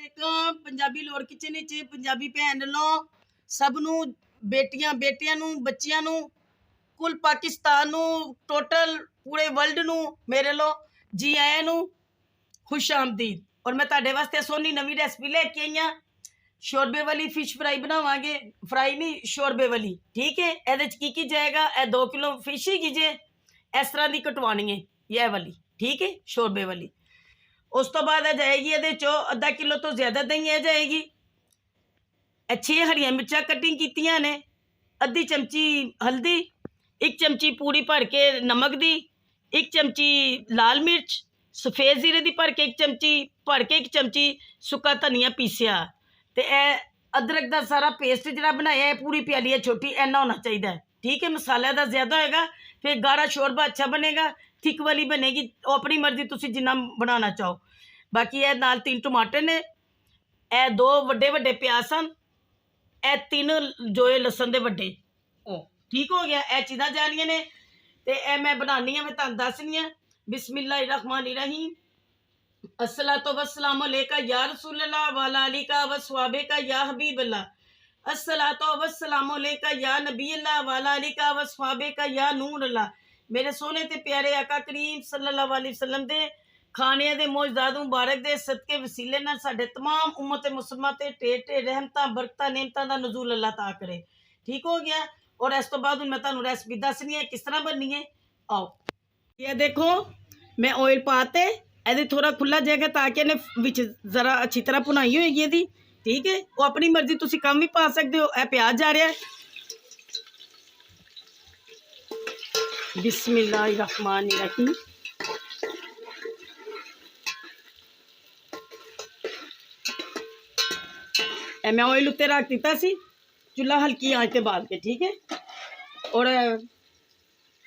वालेकुम पंजाबी लोर किचन च पंजाबी भैन लो सब नू बेटियां बेटियां नू बच्चियां नू कुल पाकिस्तान नू टोटल पूरे वर्ल्ड नू मेरे लो जी आया नू खुश आमदीद। और मैं तुहाडे वास्ते सोहनी नवी रेसिपी लेके आई हाँ। शोरबे वाली फिश फ्राई बनावांगे, फ्राई नहीं शोरबे वाली, ठीक है। एदे च की जाएगा, 2 किलो फिश ही जे इस तरह की कटवानी है यह वाली, ठीक है, शोरबे वाली। उस तो बाद आ जाएगी ये आधा किलो तो ज़्यादा दही आ जाएगी। 6 हरिया मिर्चा कटिंग कीतियां ने, अद्धी चमची हल्दी, 1 चमची पूरी भर के नमक दी, 1 चमची लाल मिर्च, सफेद जीरे दी भर के 1 चमची, भर के 1 चमची सुक्का धनिया पीसिया, तो यह अदरक का सारा पेस्ट जो बनाया है पूरी प्याली है छोटी, इन्ना होना चाहिए, ठीक है। मसाले का ज़्यादा होएगा फिर गाढ़ा शोरबा अच्छा बनेगा, थिक वाली बनेगी, अपनी मर्जी तुसी जिन्ना बनाना चाहो। बाकी यह नाल 3 टमाटर ने, यह 2 वड्डे वड्डे प्याज सन, यह 3 जोए लसन दे वड्डे, ओ ठीक हो गया। यह चीज़ां जानियां ने ते यह मैं बनानी है, मैं तुहानूं दसनी है। बिस्मिल्लाहिर्रहमानिर्रहीम, अस्सलातु वस्सलामु अलैका या रसूलल्लाह वाला अलीका वस्वाबिका या हबीबल्लाह, अस्सलातु वस्सलामु अलैका या नबील्लाह वाला अलीका वस्वाबिका या नूरल्लाह। मेरे सोने ते प्यारे आका करीम सल्लल्लाहु अलैहि वसल्लम दे खाने दे मौजदात मुबारक दे सदके वसीले नाल साडे तमाम उम्मत मुसलमान ते ढेर रहमतां बरकतां नेमतां दा नज़ूल अल्लाह ता करे, ठीक हो गया। और इस तो बाद मैं तुहानूं रेसिपी दसनी है किस तरह बननी है। आओ ये देखो, मैं ऑयल पाते ये थोड़ा खुला जाएगा ताकि इन्हें विच जरा अच्छी तरह भुनाई होएगी ये, ठीक है। वो अपनी मर्जी तुसी कम भी पा सकते हो। यह प्याज जा रहा है, बिस्मिल्लाहिर्रहमानिर्रहीम। मैं ऑयल उत्ते रख दिता सी, चूल्हा हल्की आंच पे बाल के, ठीक है। और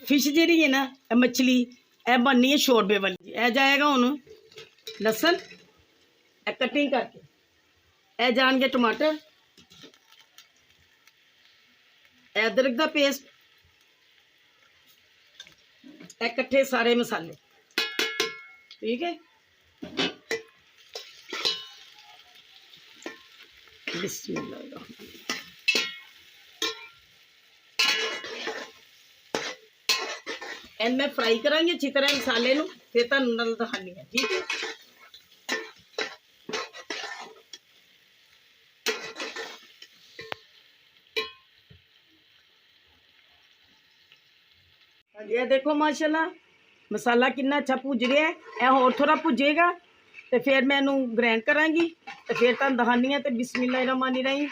फिश जी है ना, मछली यह बननी है शोरबे वाली। यह जाएगा हुण लसन कटिंग करके, यह जाएंगे टमाटर, अदरक का पेस्ट, इकट्ठे सारे मसाले, ठीक है। बिस्मिल्लाह एंड मैं फ्राई करांगी अच्छी तरह मसाले नूं, फिर तुहानूं नाल दिखानी है, ठीक है। ये देखो माशाल्लाह मसाला कितना अच्छा भुज रहा है। यह होर थोड़ा भुजेगा तो फिर मैं इनू ग्राइंड करांगी तो फिर तुहानूं दिखानी है। तो बिस्मिल्लाहिर्रहमानिर्रहीम।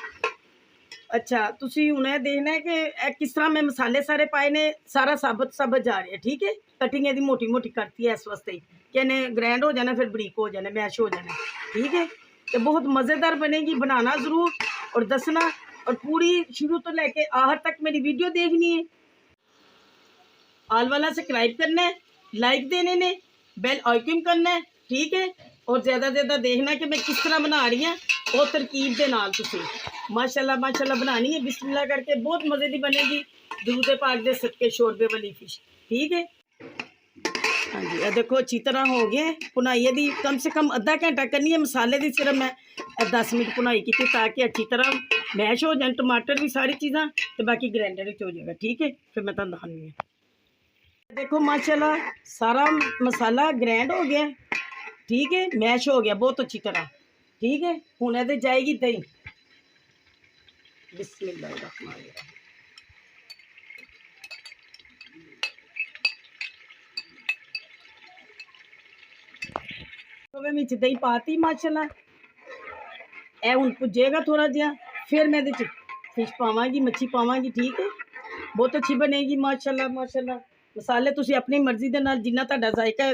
अच्छा तुसी हुण यह देखना है कि किस तरह मैं मसाले सारे पाए ने, सारा साबत साबत जा रहा है, ठीक है। कटिंग यदि मोटी मोटी करती है इस वास्ते कि इन्हें ग्राइंड हो जाना, फिर बरीक हो जाना, मैश हो जाना, ठीक है। तो बहुत मज़ेदार बनेगी, बनाना ज़रूर और दसना, और पूरी शुरू तो लेके आखिर तक मेरी वीडियो देखनी है। आल वाला सब्सक्राइब करना है, लाइक देने ने, बेल आइकन करना है, ठीक है। और ज़्यादा ज़्यादा देखना कि मैं किस तरह बना रही हूँ, और तरकीब के नाल तुसी माशाल्लाह माशाल्लाह बनानी है। बिस्मिल्लाह करके बहुत मज़े की बनेगी, दूध पाक दे सदके शोरबे वाली फिश, ठीक है। हाँ जी, यह देखो अच्छी तरह हो गया। भुनाई दी कम से कम आधा घंटा करनी है। मसाले की सिर्फ मैं 10 मिनट भुनाई की ताकि अच्छी तरह मैश हो जाए टमाटर भी, सारी चीज़ां, तो बाकी ग्राइंडर हो जाएगा, ठीक है। फिर मैं तुहानूं दिखानी है। देखो माशाल्लाह सारा मसाला ग्राइंड हो गया, ठीक है, मैश हो गया बहुत अच्छी तरह, ठीक है। हुण इहदे जाएगी दही, बिस्मिल्लाहिर्रहमानिर्रहीम। तो मैं विच दही पाती माशाल्लाह, यह हुण भुजेगा थोड़ा जिहा, फिर मैं इहदे फिश पावांगी, मच्छी पावांगी, ठीक है। बहुत अच्छी बनेगी माशाल्लाह माशाल्लाह। मसाले तुसी अपनी मर्जी दे नाल जिन्ना तुहाडा जायका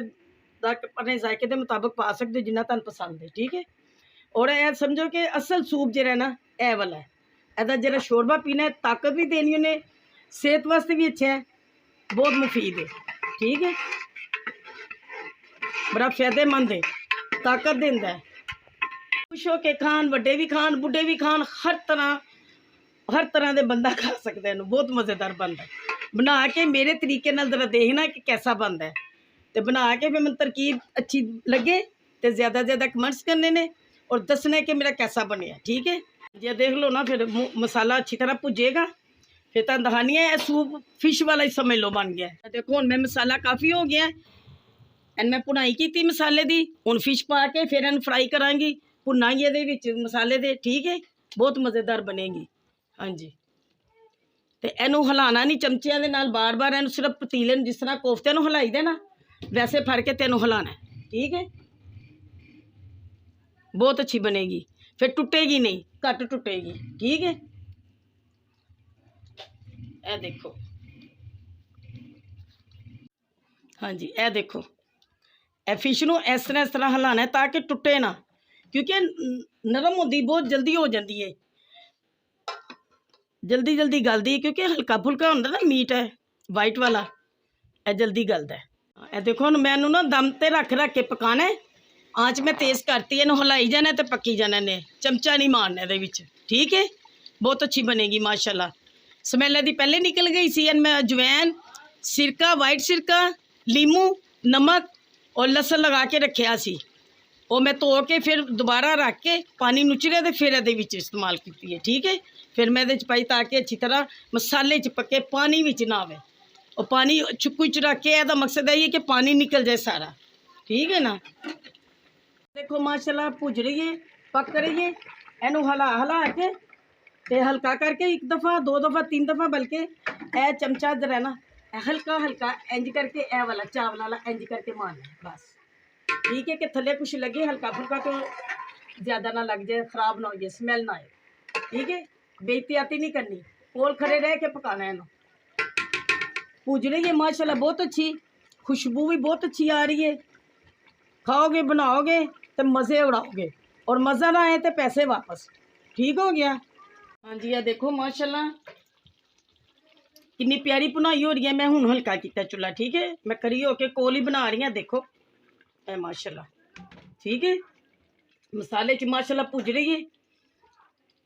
अपने जायके के मुताबिक पा सकते हो, जिन्ना तुहानूं पसंद है, ठीक है। और यह समझो कि असल सूप जो है ना यह वाला है, यदा जो शोरबा पीना है, ताकत भी देनी उन्हें, सेहत वास्ते भी अच्छा है, बहुत मुफीद है, ठीक है, बड़ा फायदेमंद है, ताकत देता है। खुश हो के खान, वड्डे भी खान, बुढ़े भी खान, हर तरह के बंदा खा सकता है, बहुत मज़ेदार बनता है। बना के मेरे तरीके नाल जरा देखना कि कैसा बनता है, तो बना के फिर मैं तरकीब अच्छी लगे तो ज़्यादा कमेंट्स करने ने, और दसना है कि मेरा कैसा बनया। ठीक है, ये देख लो ना, फिर मसाला अच्छी तरह भुजेगा, फिर तुम दिखानी है। सूप फिश वाला ही समझ लो बन गया। देखो हुण मैं मसाला काफ़ी हो गया एंड मैं भुनाई की मसाले की। हुण फिश पा के फिर इन फ्राई करांगी भुनाई ये मसाले दे। ठीक है, बहुत मज़ेदार बनेगी। हाँ जी, तो इनू हिलाना नहीं चमचिया के नाल, बार बार इनू सिर्फ पतीले जिस तरह कोफ्ते नू हिलाई देना वैसे फड़ के तेनू हिलाना है। ठीक है, बहुत अच्छी बनेगी, फिर टुटेगी नहीं, घट टुटेगी। ठीक है, ए देखो, हाँ जी, ए देखो, ए फिश नू इस तरह हिलाना है ताकि टुटे ना, क्योंकि नरम होती बहुत जल्दी हो जाती है, जल्दी जल्दी गलती है, क्योंकि हल्का फुल्का होंदा ना मीट है वाइट वाला, ए जल्दी गलदा है। ए देखो हुण मैं ना दम ते रख के पकाना है। आँच मैं तेज़ करती है, इन्हू हिलाई जाना तो पक्की जाना ने, चमचा नहीं मारना ये। ठीक है, बहुत अच्छी बनेगी माशाल्लाह। स्मैल दी पहले निकल गई सी। मैं अजवैन, सिरका, वाइट सिरका, लीमू, नमक और लसन लगा के रखिया सी, वो मैं धो के फिर दोबारा रख के पानी नुचड़े तो फिर ये इस्तेमाल की है। ठीक है, फिर मैं ये पाई ताकि अच्छी तरह मसाले च पके, पानी विच ना आवे, और पानी चुक्कू च रख के यदा मकसद है कि पानी निकल जाए सारा। ठीक है ना, देखो माशाल्लाह भुज रही है, पक रही है। इनू हला के ते हल्का करके एक दफ़ा, दो दफ़ा, तीन दफ़ा, बल्कि ए चमचा इधर है ना, हल्का हल्का इंज करके ए वाला चावल वाला इंज करके मारना बस। ठीक है, कि थले कुछ लगे हल्का फुल्का तो ज़्यादा ना लग जाए, ख़राब ना हो जाए, स्मेल ना आए। ठीक है, बेहतियाती नहीं करनी, कोल खड़े रह के पकाना है। भुज रही है माशाल्लाह, बहुत अच्छी खुशबू भी बहुत अच्छी आ रही है। खाओगे बनाओगे तो मज़े उड़ाओगे, और मज़ा ना आए तो पैसे वापस। ठीक हो गया। हाँ जी, ये देखो माशाल्लाह कितनी प्यारी भुनाई हो रही है। मैं हुण हल्का किया चुला। ठीक है, मैं करी होके कोल ही बना रही हूँ। देखो ए माशाल्लाह, ठीक है, मसाले च माशाल्लाह भुज रही है,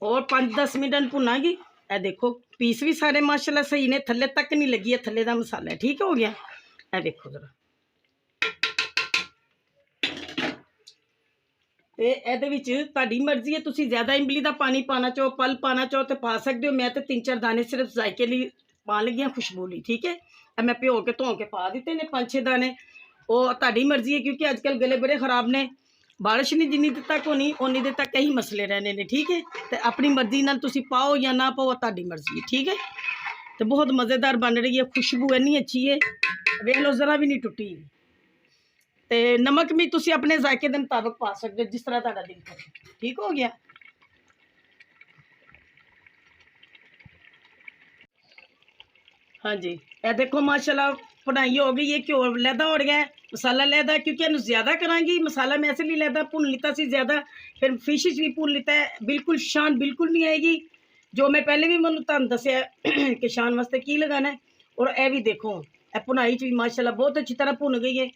और 5-10 मिनट भुनागी। ए देखो पीस भी सारे माशाल्लाह सही ने, थले तक नहीं लगी है, थले का मसाला है। ठीक हो गया। ए देखो जरा, तो ये मर्जी है, तुम ज़्यादा इमली का पानी पाना चाहो, पल पाना चाहो तो पा सकते हो। मैं तो 3-4 दाने सिर्फ जायके लिए पा लगी हाँ, खुशबू ली। ठीक है, मैं भ्यो के धो के पा दिते ने 5-6 दाने, वो ताड़ी मर्जी है, क्योंकि अजकल गले बड़े खराब ने, बारिश नहीं जिन्नी देर तक होनी उन्नी देर तक यही मसले रहने ने। ठीक है, तो अपनी मर्जी नाल तुसी पाओ या ना पाओ, ताड़ी मर्जी है। ठीक है, तो बहुत मज़ेदार बन रही है, खुशबू इन्नी अच्छी है, वेख लो ज़रा भी नहीं टुटी। तो नमक भी तुसी अपने जायके के मुताबिक पा सकते हो, जिस तरह तुहाडा दिल करे। ठीक हो गया। हाँ जी, ये देखो माशाल्लाह भुनाई हो गई है, घ्यो लैदा हो गया है, मसाला लैदा, क्योंकि इन्हू ज़्यादा करांगी मसाला मैं इसलिए लैदा भुन लिता सी ज़्यादा, फिर फिश भी भुन लिता है, बिल्कुल शान बिल्कुल नहीं आएगी। जो मैं पहले भी मैं तुहानू दस्सिया कि शान वास्ते की लगाना है। और यह भी देखो ए भुनाई च भी माशाल्लाह बहुत अच्छी तरह भुन गई है,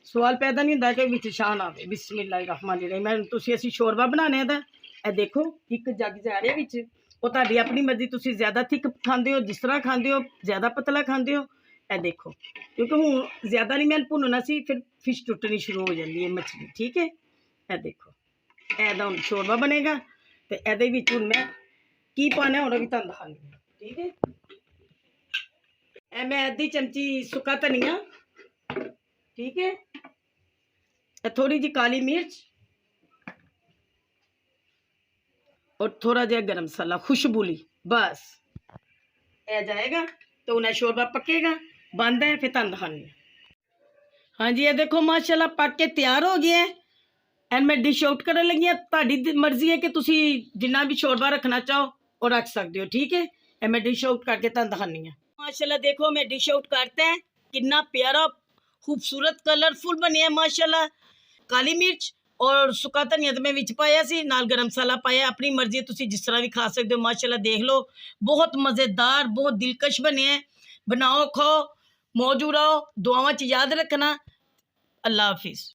सवाल पैदा नहीं होता कि विच शान आवे। बिस्मिल्लाहिर्रहमानिर्रहीम। मैं तुसी असी शोरबा बनाने दा, ए देखो एक जग जा रहा विच, वो तुहाडी अपनी मर्जी, तुसी ज़्यादा थिक खांदे हो, जिस तरह खांदे हो, ज़्यादा पतला खांदे हो। ए देखो, क्योंकि हुण ज़्यादा नहीं मैं भुनना सी, फिर फिश टुटनी शुरू हो जाती है मछली। ठीक है, ए देखो ऐदा हुण शोरबा बनेगा, तो एहदे विच हुण मैं की पाना हुण भी तुहानू दिखानी है। ठीक है, ए मैं आधी चमची सुक्का धनिया, ठीक है, थोड़ी जी काली मिर्च और थोड़ा जहा गरम मसाला खुशबू ली, बस ए जाएगा तो उन्हें शोरबा पकेगा, बंद है, फिर तुहानू दिखानी है। हाँ जी, ये देखो माशाल्लाह पक के तैयार हो गया है, एंड मैं डिश आउट करने लगी हाँ। तुहाडी मर्जी है कि तुसी जिन्ना भी शोरबा रखना चाहो और रख सकते हो। ठीक है, ए मैं डिश आउट करके तुहानू दिखानी है। माशाल्लाह देखो मैं डिश आउट करता है, कितना प्यारा खूबसूरत कलरफुल बने है माशाल्लाह। काली मिर्च और सुक्का धनिया तो मैं विच पाया सी, नाल गरम मसाला पाया, अपनी मर्जी तुसी जिस तरह भी खा सकते हो। माशाल्लाह देख लो, बहुत मज़ेदार, बहुत दिलकश बने हैं। बनाओ, खाओ, मौजू रहो, दुआवां च याद रखना। अल्लाह हाफिज़।